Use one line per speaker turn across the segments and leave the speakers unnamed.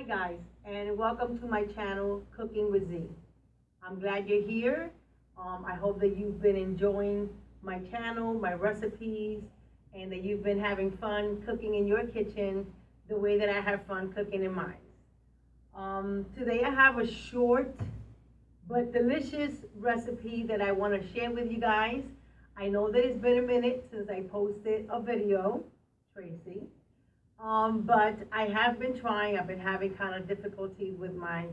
Hi guys, and welcome to my channel, Cooking with Z. I'm glad you're here. I hope that you've been enjoying my channel, my recipes, and that you've been having fun cooking in your kitchen the way that I have fun cooking in mine. Today I have a short but delicious recipe that I want to share with you guys. I know that it's been a minute since I posted a video, Tracy. But I have been trying. I've been having kind of difficulties with my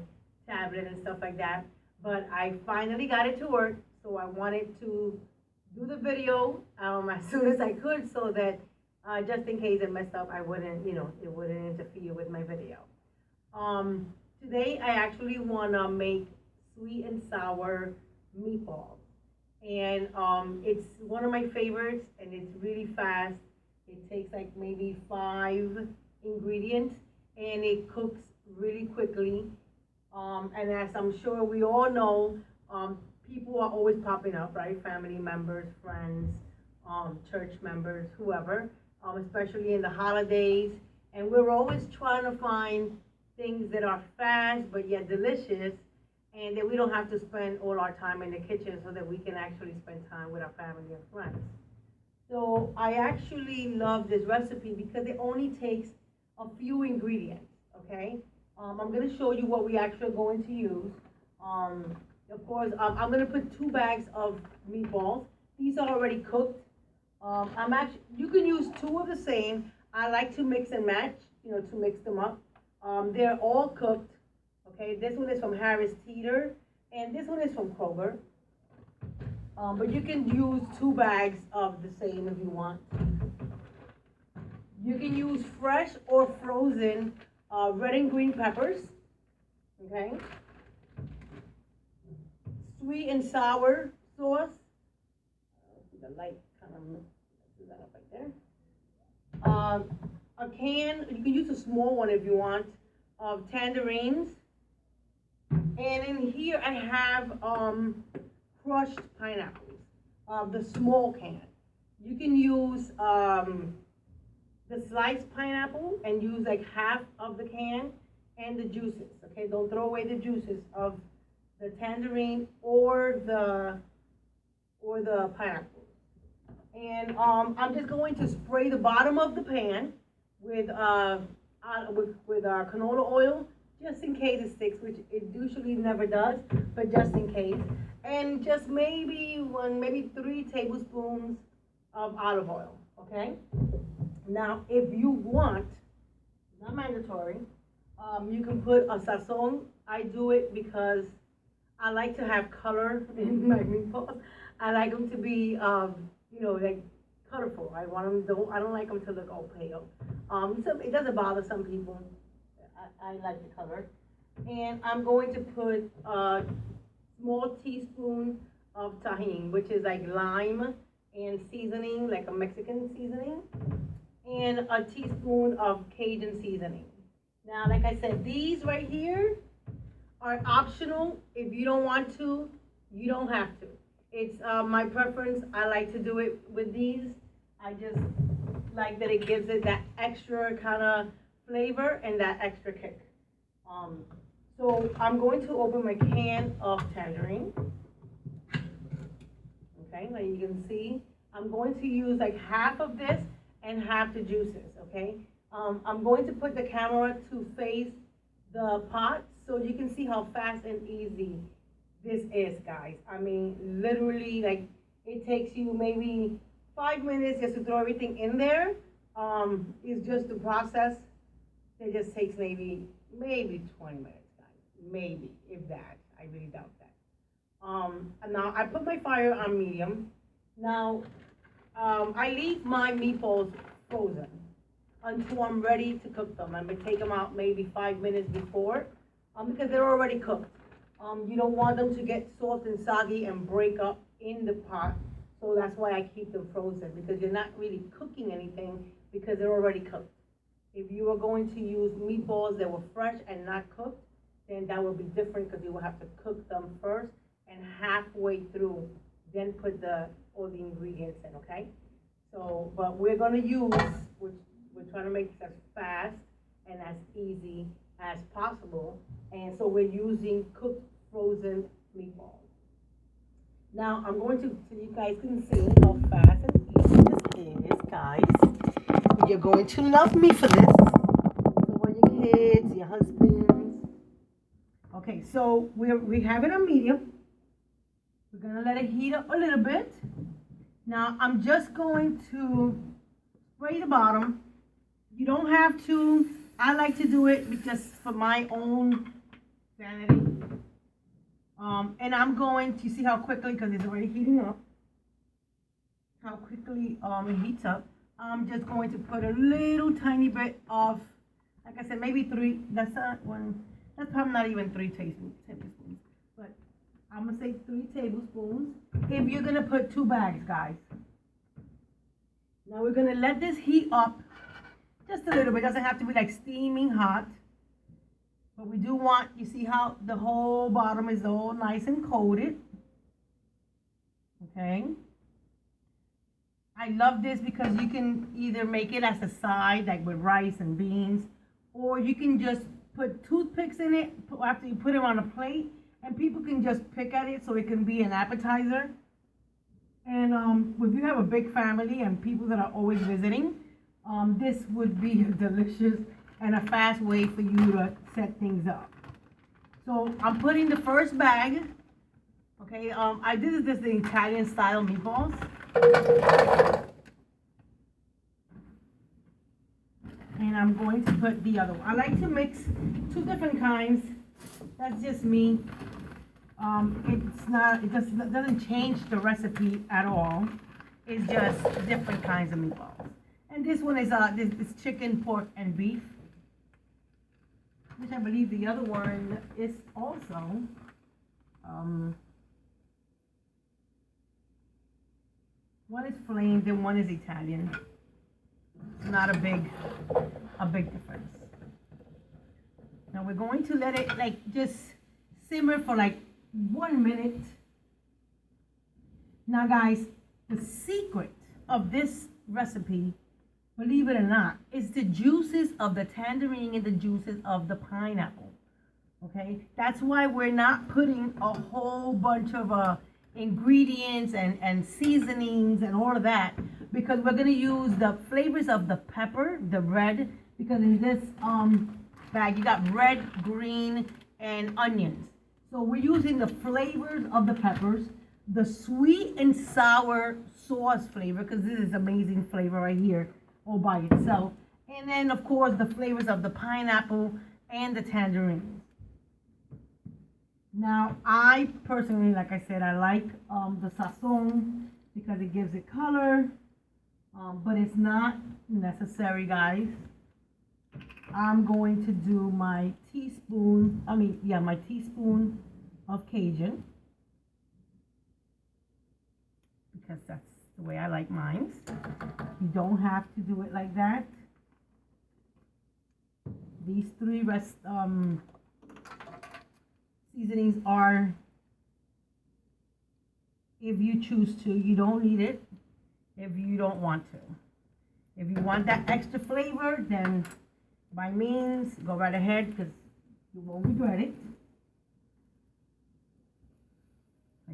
tablet and stuff like that. But I finally got it to work, so I wanted to do the video as soon as I could, so that just in case it messed up, I wouldn't, it wouldn't interfere with my video. Today I actually want to make sweet and sour meatballs, and it's one of my favorites, and it's really fast. It takes like maybe 5 ingredients, and it cooks really quickly. And as I'm sure we all know, people are always popping up, right? Family members, friends, church members, whoever, especially in the holidays. And we're always trying to find things that are fast but yet delicious, and that we don't have to spend all our time in the kitchen, so that we can actually spend time with our family and friends. So I actually love this recipe because it only takes a few ingredients, okay? I'm going to show you what we actually are going to use. Of course, I'm going to put 2 bags of meatballs. These are already cooked. You can use 2 of the same. I like to mix and match, to mix them up. They're all cooked, okay? This one is from Harris Teeter, and this one is from Kroger. But you can use 2 bags of the same if you want. You can use fresh or frozen red and green peppers, okay? Sweet and sour sauce. The light kind of messes that up right there. A can, you can use a small one if you want, of tangerines. And in here I have crushed pineapples, the small can. You can use the sliced pineapple and use like half of the can, and the juices, okay? Don't throw away the juices of the tangerine or the pineapple. And I'm just going to spray the bottom of the pan with canola oil, just in case it sticks, which it usually never does, but just in case. And just maybe 3 tablespoons of olive oil, okay? Now, if you want, not mandatory, you can put a sazon. I do it because I like to have color in my meatballs. I like them to be, like colorful. I don't like them to look all pale. It doesn't bother some people. I like the color. And I'm going to put a small teaspoon of tajin, which is like lime and seasoning, like a Mexican seasoning, and a teaspoon of Cajun seasoning. Now, like I said, these right here are optional. If you don't want to, you don't have to. It's my preference. I like to do it with these. I just like that it gives it that extra kind of flavor and that extra kick. So I'm going to open my can of tangerine. Okay, like you can see, I'm going to use like half of this and half the juices, okay? I'm going to put the camera to face the pot so you can see how fast and easy this is, guys. I mean, literally, like, it takes you maybe 5 minutes just to throw everything in there. It's just the process. It just takes maybe 20 minutes, guys. Maybe, if that. I really doubt that. And now I put my fire on medium. Now, I leave my meatballs frozen until I'm ready to cook them. I'm gonna take them out maybe 5 minutes before, because they're already cooked. You don't want them to get soft and soggy and break up in the pot. So that's why I keep them frozen, because you're not really cooking anything because they're already cooked. If you are going to use meatballs that were fresh and not cooked, then that will be different, because you will have to cook them first and halfway through, then put all the ingredients in, okay? So, but we're gonna use, we're trying to make this as fast and as easy as possible. And so we're using cooked frozen meatballs. Now I'm going to, so you guys can see how fast and easy this is, guys. You're going to love me for this. So for your kids, your husbands. Okay, so we have it on medium. We're gonna let it heat up a little bit. Now I'm just going to spray the bottom. You don't have to. I like to do it because for my own sanity. And I'm going to see how quickly, because it's already heating up, how quickly it heats up. I'm just going to put a little tiny bit of, like I said, maybe 3. That's not one. That's probably not even 3 tablespoons. But I'm gonna say 3 tablespoons. If you're gonna put 2 bags, guys. Now we're gonna let this heat up just a little bit. It doesn't have to be like steaming hot. But we do want, you see how the whole bottom is all nice and coated. Okay. I love this because you can either make it as a side, like with rice and beans, or you can just put toothpicks in it after you put it on a plate, and people can just pick at it so it can be an appetizer. And if you have a big family and people that are always visiting, this would be delicious and a fast way for you to set things up. So I'm putting the first bag. Okay, this is the Italian style meatballs. And I'm going to put the other one. I like to mix 2 different kinds. That's just me. It doesn't change the recipe at all. It's just different kinds of meatballs. And this one is this chicken, pork, and beef. Which I believe the other one is also one is flamed and one is Italian. It's not a big difference. Now we're going to let it just simmer for 1 minute. Now guys, the secret of this recipe, believe it or not, is the juices of the tangerine and the juices of the pineapple. Okay, that's why we're not putting a whole bunch of ingredients and seasonings and all of that, because we're going to use the flavors of the pepper, the red, because in this bag you got red, green, and onions. So we're using the flavors of the peppers, the sweet and sour sauce flavor, because this is amazing flavor right here all by itself. And then, of course, the flavors of the pineapple and the tangerines. Now, I personally, like I said, I like the sazon because it gives it color, but it's not necessary, guys. I'm going to do my teaspoon of cajun, because that's the way I like mine. You don't have to do it like that. These 3 seasonings are, if you choose to. You don't need it if you don't want to. If you want that extra flavor, then by means, go right ahead, because you won't regret it.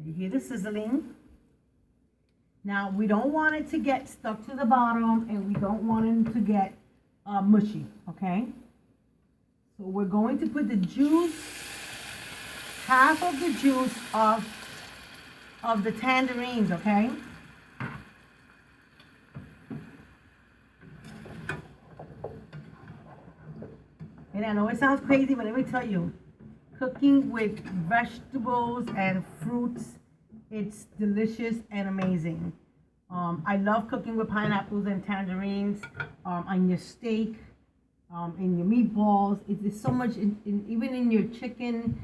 You hear the sizzling. Now, we don't want it to get stuck to the bottom, and we don't want it to get mushy, okay? So we're going to put the juice, half of the juice of the tangerines, okay? And I know it sounds crazy, but let me tell you, cooking with vegetables and fruits, it's delicious and amazing. I love cooking with pineapples and tangerines on your steak, in your meatballs. It's so much, even in your chicken,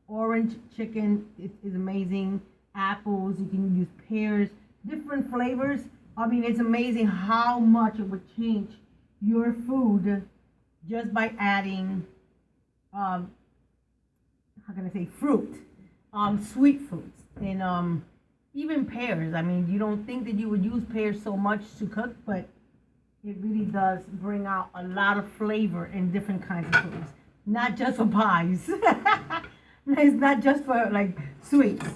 orange chicken, it is amazing. Apples, you can use pears, different flavors. I mean, it's amazing how much it would change your food just by adding, how can I say, fruit, sweet fruits, and even pears. I mean, you don't think that you would use pears so much to cook, but It really does bring out a lot of flavor in different kinds of foods. Not just for pies. It's not just for like sweets.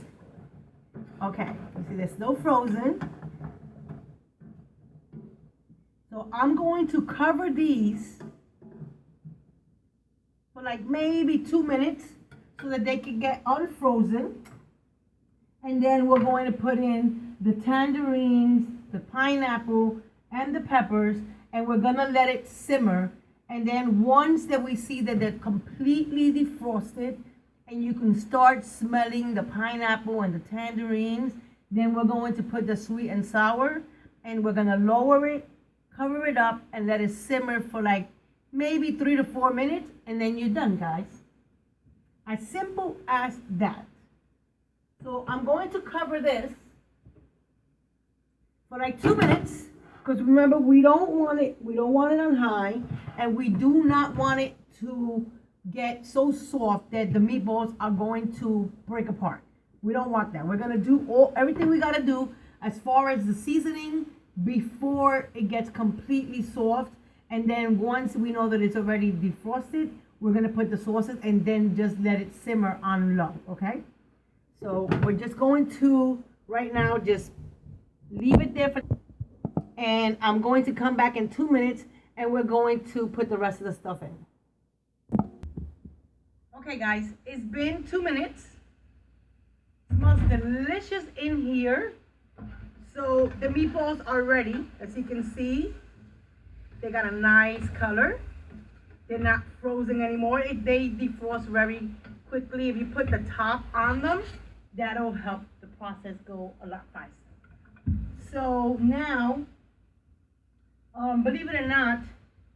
Okay, you see they're still frozen. So I'm going to cover these for like maybe 2 minutes so that they can get unfrozen. And then we're going to put in the tangerines, the pineapple, and the peppers, and we're gonna let it simmer. And then once that we see that they're completely defrosted and you can start smelling the pineapple and the tangerines, then we're going to put the sweet and sour, and we're gonna lower it, cover it up, and let it simmer for like maybe 3 to 4 minutes, and then you're done, guys. As simple as that. So I'm going to cover this for like 2 minutes, because remember, we don't want it on high, and we do not want it to get so soft that the meatballs are going to break apart. We don't want that. We're gonna do everything we gotta do as far as the seasoning before it gets completely soft, and then once we know that it's already defrosted, we're gonna put the sauces and then just let it simmer on low, okay? So we're just going to, right now, just leave it there for, and I'm going to come back in 2 minutes, and we're going to put the rest of the stuff in. Okay, guys, it's been 2 minutes. It smells delicious in here. So the meatballs are ready. As you can see, they got a nice color. They're not frozen anymore. They defrost very quickly. If you put the top on them, that'll help the process go a lot faster. So now, believe it or not,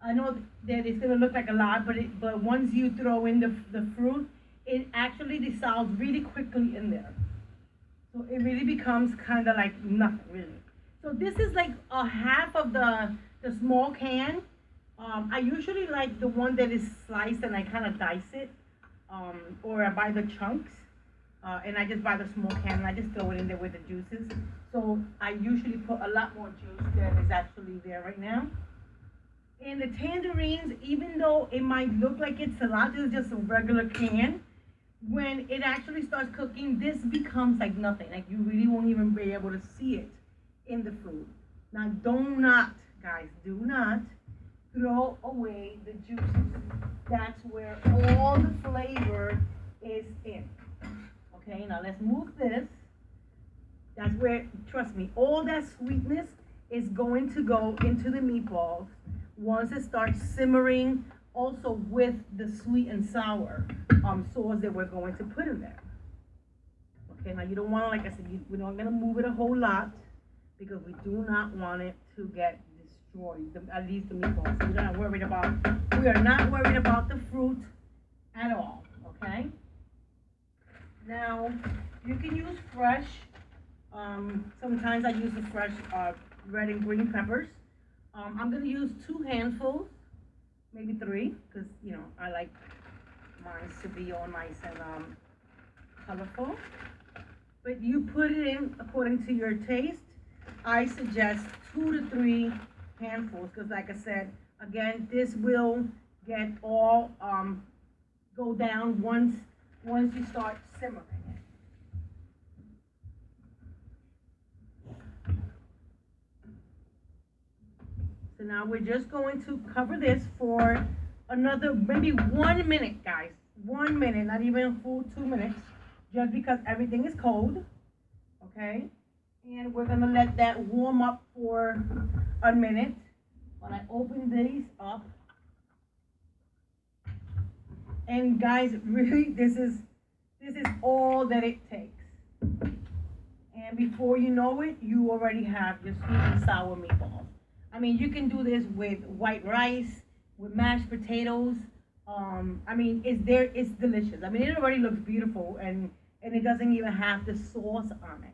I know that it's gonna look like a lot, but once you throw in the fruit, it actually dissolves really quickly in there. So it really becomes kind of like nothing, really. So this is like a half of the small can. I usually like the one that is sliced and I kind of dice it, or I buy the chunks, and I just buy the small can and I just throw it in there with the juices. So I usually put a lot more juice than is actually there right now. And the tangerines, even though it might look like it's a lot, this is just a regular can. When it actually starts cooking, this becomes like nothing. Like you really won't even be able to see it in the food. Now, do not, guys, do not throw away the juices. That's where all the flavor is in. Okay, now let's move this. That's where, trust me, all that sweetness is going to go into the meatballs once it starts simmering, also with the sweet and sour sauce that we're going to put in there. Okay, now you don't want to, like I said, we're not going to move it a whole lot because we do not want it to get destroyed, at least the meatballs. So we are not worried about the fruit at all, okay? Now, you can use fresh, sometimes I use the fresh red and green peppers. I'm going to use 2 handfuls, maybe 3, because, you know, I like mine to be all nice and colorful. But you put it in according to your taste. I suggest 2 to 3 handfuls, because like I said, again, this will get all, go down once you start simmering it. So now we're just going to cover this for another maybe 1 minute, guys. 1 minute, not even a full 2 minutes, just because everything is cold, okay? And we're gonna let that warm up for a minute. When I open these up, and guys, really, this is all that it takes. And before you know it, you already have your sweet and sour meatballs. I mean, you can do this with white rice, with mashed potatoes. I mean, it's delicious. I mean, it already looks beautiful, and it doesn't even have the sauce on it.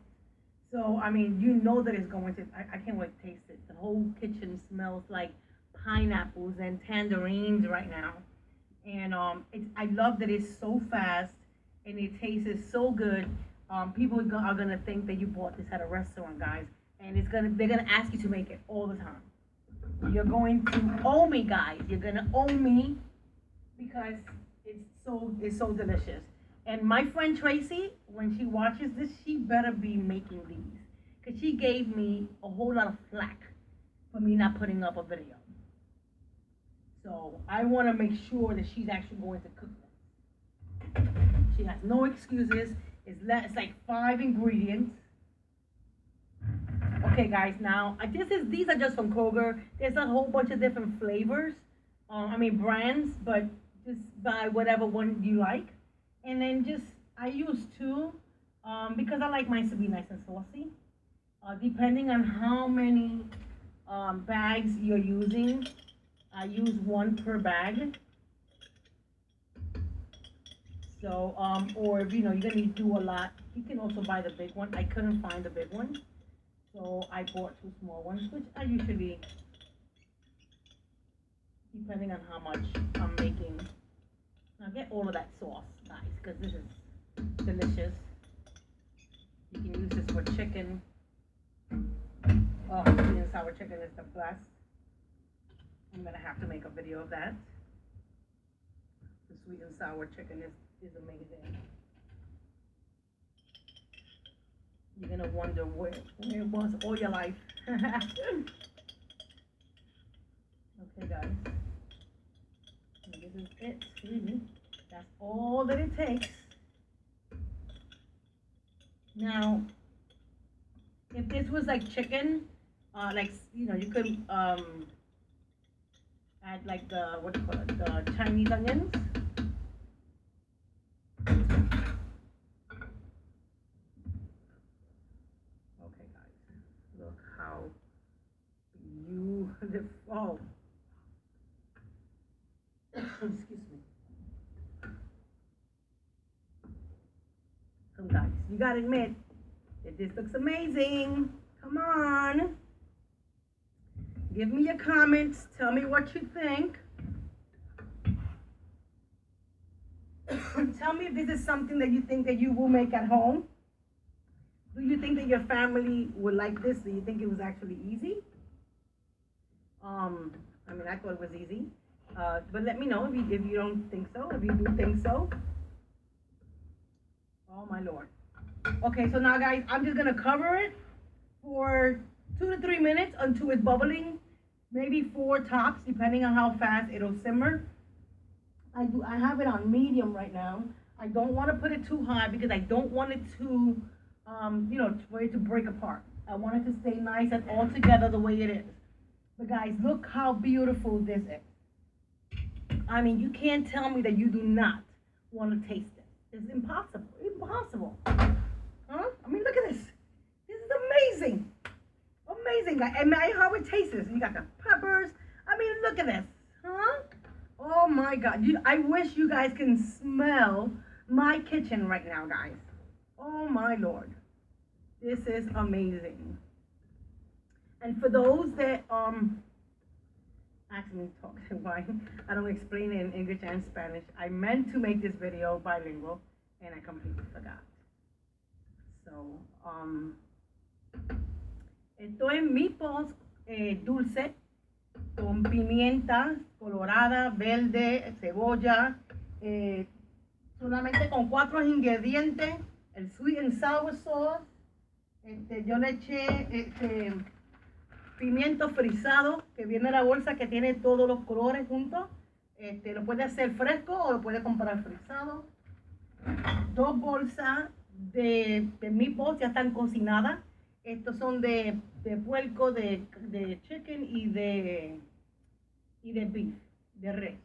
So, I mean, you know that it's going to, I can't wait to taste it. The whole kitchen smells like pineapples and tangerines right now. And I love that it's so fast, and it tastes so good. People are gonna think that you bought this at a restaurant, guys. And they're gonna ask you to make it all the time. You're going to owe me, guys. You're gonna owe me because it's so delicious. And my friend Tracy, when she watches this, she better be making these, because she gave me a whole lot of flack for me not putting up a video. So I want to make sure that she's actually going to cook them. She has no excuses. It's like 5 ingredients. Okay, guys. Now these are just from Kroger. There's a whole bunch of different flavors. I mean brands, but just buy whatever one you like. And then I use 2 because I like mine to be nice and saucy. Depending on how many bags you're using, I use 1 per bag. So, or if you're gonna do a lot, you can also buy the big one. I couldn't find the big one, so I bought 2 small ones, which I usually, depending on how much I'm making. Now get all of that sauce, guys, because this is delicious. You can use this for chicken. Oh, sweet and sour chicken is the best. I'm gonna have to make a video of that. The sweet and sour chicken is amazing. You're gonna wonder where it was all your life. Okay, guys. And this is it. Really. That's all that it takes. Now, if this was like chicken, you could add like the Chinese onions. Okay, guys, look how beautiful. Excuse me. Come, guys, you gotta admit that this looks amazing. Come on. Give me your comments. Tell me what you think. Tell me if this is something that you think that you will make at home. Do you think that your family would like this? Do you think it was actually easy? I mean, I thought it was easy. But let me know if you don't think so, if you do think so. Oh, my Lord. Okay, so now, guys, I'm just going to cover it for 2 to 3 minutes until it's bubbling, maybe 4 tops, depending on how fast it'll simmer. I have it on medium right now. I don't want to put it too high because I don't want it to, for it to break apart. I want it to stay nice and all together the way it is. But guys, look how beautiful this is. I mean, you can't tell me that you do not want to taste it. It's impossible. Impossible. Huh? I mean, look at this. This is amazing. Amazing, guys. And how it tastes. You got the peppers. I mean, look at this. Huh? Oh my God. I wish you guys can smell my kitchen right now, guys. Oh my Lord. This is amazing. And for those that ask me to talk why I don't explain it in English and Spanish, I meant to make this video bilingual and I completely forgot. So, esto es meatballs dulce con pimienta colorada, verde, cebolla, solamente con 4 ingredientes, el sweet and sour sauce, yo le eché pimiento frisado, que viene en la bolsa que tiene todos los colores juntos, lo puede hacer fresco o lo puede comprar frisado, 2 bolsas de meatballs ya están cocinadas, estos son de puerco, de chicken y de beef, de res.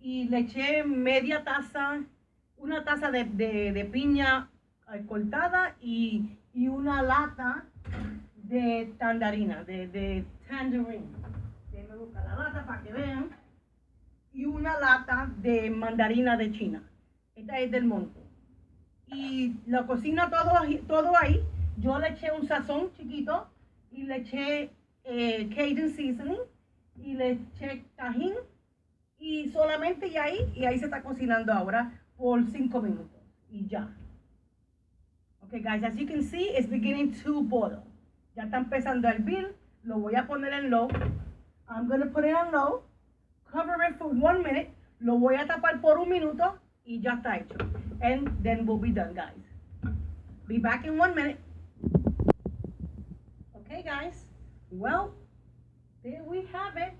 Y le eché media taza, una taza de piña cortada y una lata de tandarina, de tangerine. Déjenme buscar la lata para que vean. Y una lata de mandarina de China. Esta es del monte. Y lo cocina todo ahí. Yo le eché un sazón chiquito y le eché cajun seasoning y le eché tajin y solamente y ahí se está cocinando ahora por 5 minutos y ya. Okay, guys, as you can see, it's beginning to boil. Ya está empezando a hervir. Lo voy a poner en low. I'm going to put it on low. Cover it for 1 minute. Lo voy a tapar por 1 minuto. Y ya está hecho. And then we'll be done, guys. Be back in 1 minute. Okay, guys. Well, there we have it.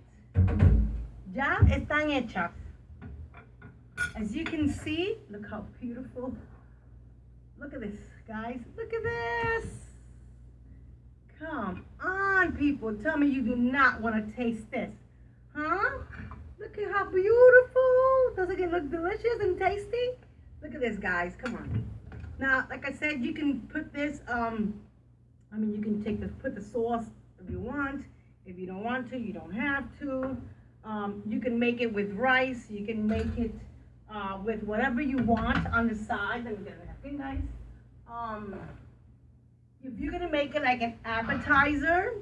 Ya están hechas. As you can see, look how beautiful. Look at this, guys. Look at this. Come on, people. Tell me you do not want to taste this. Huh? Look at how beautiful. Doesn't it look delicious and tasty? Look at this, guys. Come on. Now, like I said, you can put this, you can put the sauce if you want. If you don't want to, you don't have to. You can make it with rice. You can make it with whatever you want on the side. Let me get a napkin, guys. If you're gonna make it like an appetizer,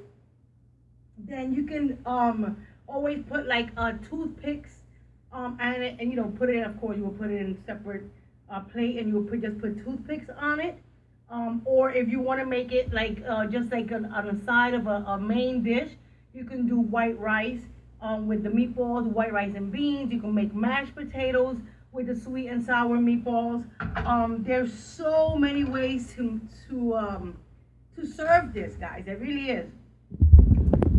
then you can always put like toothpicks and you know, put it in, of course you will put it in a separate plate, and you will just put toothpicks on it. Or if you want to make it like just like on the side of a main dish, you can do white rice with the meatballs, white rice and beans. You can make mashed potatoes with the sweet and sour meatballs. There's so many ways to serve this, guys. It really is.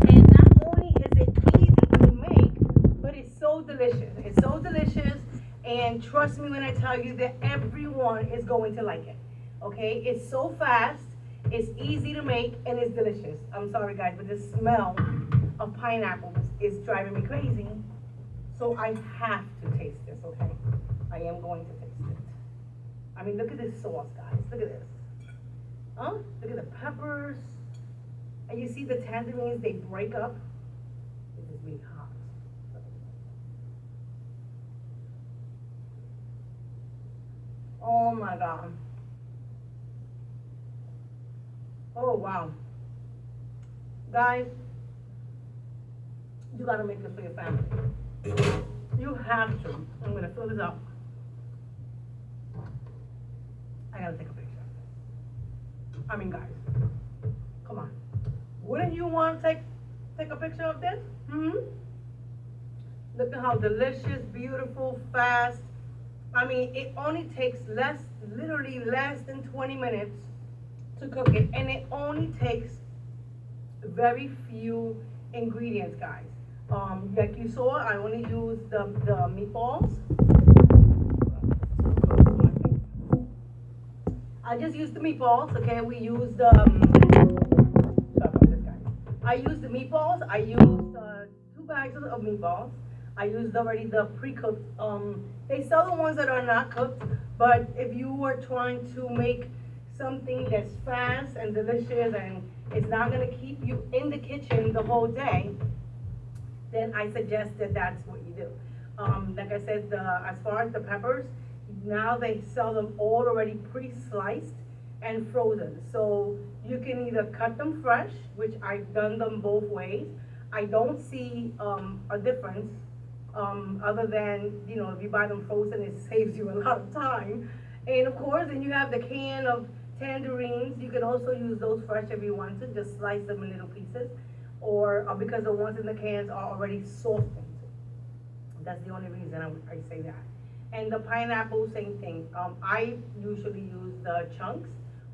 And not only is it easy to make, but it's so delicious. It's so delicious, and trust me when I tell you that everyone is going to like it. Okay, it's so fast, it's easy to make, and it's delicious. I'm sorry, guys, but the smell of pineapples is driving me crazy. So I have to taste this, okay? I am going to taste it. I mean, look at this sauce, guys. Look at this. Huh? Look at the peppers. And you see the tangerines, they break up. This is really hot. Oh my God. Oh wow. Guys, you gotta make this for your family. You have to. I'm gonna fill this up. I gotta take a picture. I mean, guys, come on. Wouldn't you want to take a picture of this? Look at how delicious, beautiful, fast. I mean, it only takes literally less than 20 minutes to cook it, and it only takes very few ingredients, guys. Like you saw, I only used the meatballs. I just used the meatballs, okay? We used the, sorry about this, guys. I used the meatballs. I used 2 bags of meatballs. I used already the pre-cooked. They sell the ones that are not cooked, but if you were trying to make something that's fast and delicious and it's not gonna keep you in the kitchen the whole day, then I suggest that that's what you do. Like I said, as far as the peppers, now they sell them all already pre-sliced and frozen. So you can either cut them fresh, which I've done them both ways. I don't see a difference other than, you know, if you buy them frozen, it saves you a lot of time. And of course, then you have the can of tangerines. You can also use those fresh if you want to, just slice them in little pieces, or because the ones in the cans are already softened. That's the only reason I say that. And the pineapple, same thing. I usually use the chunks,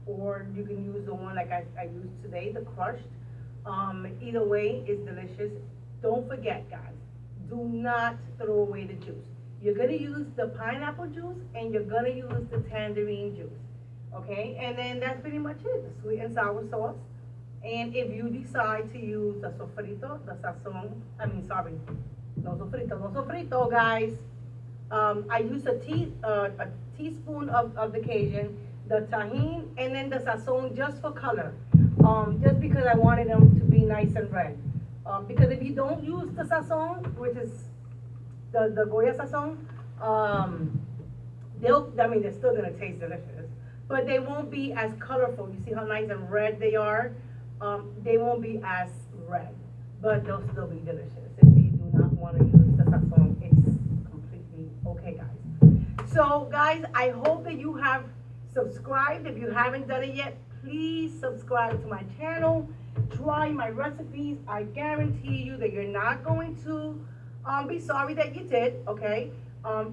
or you can use the one like I used today, the crushed. Either way is delicious. Don't forget, guys, do not throw away the juice. You're gonna use the pineapple juice, and you're gonna use the tangerine juice. Okay, and then that's pretty much it, the sweet and sour sauce. And if you decide to use the sofrito, the sazon, no sofrito, guys. I use a teaspoon of the cajun, the tajin, and then the sazon just for color. Just because I wanted them to be nice and red. Because if you don't use the sazon, which is the Goya sazon, they're still gonna taste delicious, but they won't be as colorful. You see how nice and red they are? They won't be as red, but they'll still be delicious. If you do not want to use the sazon, it's completely okay, guys. So, guys, I hope that you have subscribed. If you haven't done it yet, please subscribe to my channel. try my recipes, I guarantee you that you're not going to be sorry that you did, okay?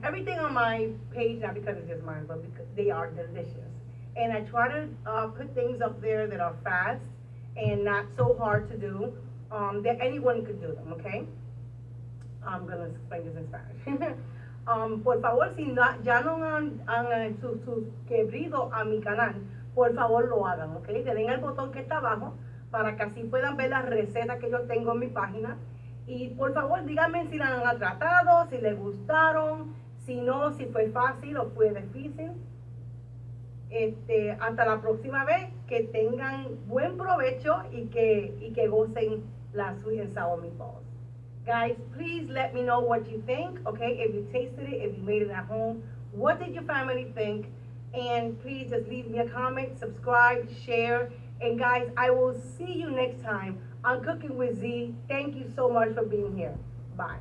Everything on my page, not because it's just mine, but because they are delicious. And I try to put things up there that are fast and not so hard to do, that anyone could do them, okay? I'm gonna explain this in Spanish. Por favor, si no, ya no han suscrito a mi canal, por favor lo hagan, ¿ok? Le den al botón que está abajo para que así puedan ver las recetas que yo tengo en mi página. Y por favor, díganme si la han tratado, si les gustaron, si no, si fue fácil o fue difícil. Hasta la próxima vez, que tengan buen provecho y que gocen las Sweet and Sour Meatballs. Guys, please let me know what you think, okay? If you tasted it, if you made it at home, what did your family think? And please just leave me a comment, subscribe, share. And guys, I will see you next time on Cooking with Z. Thank you so much for being here. Bye.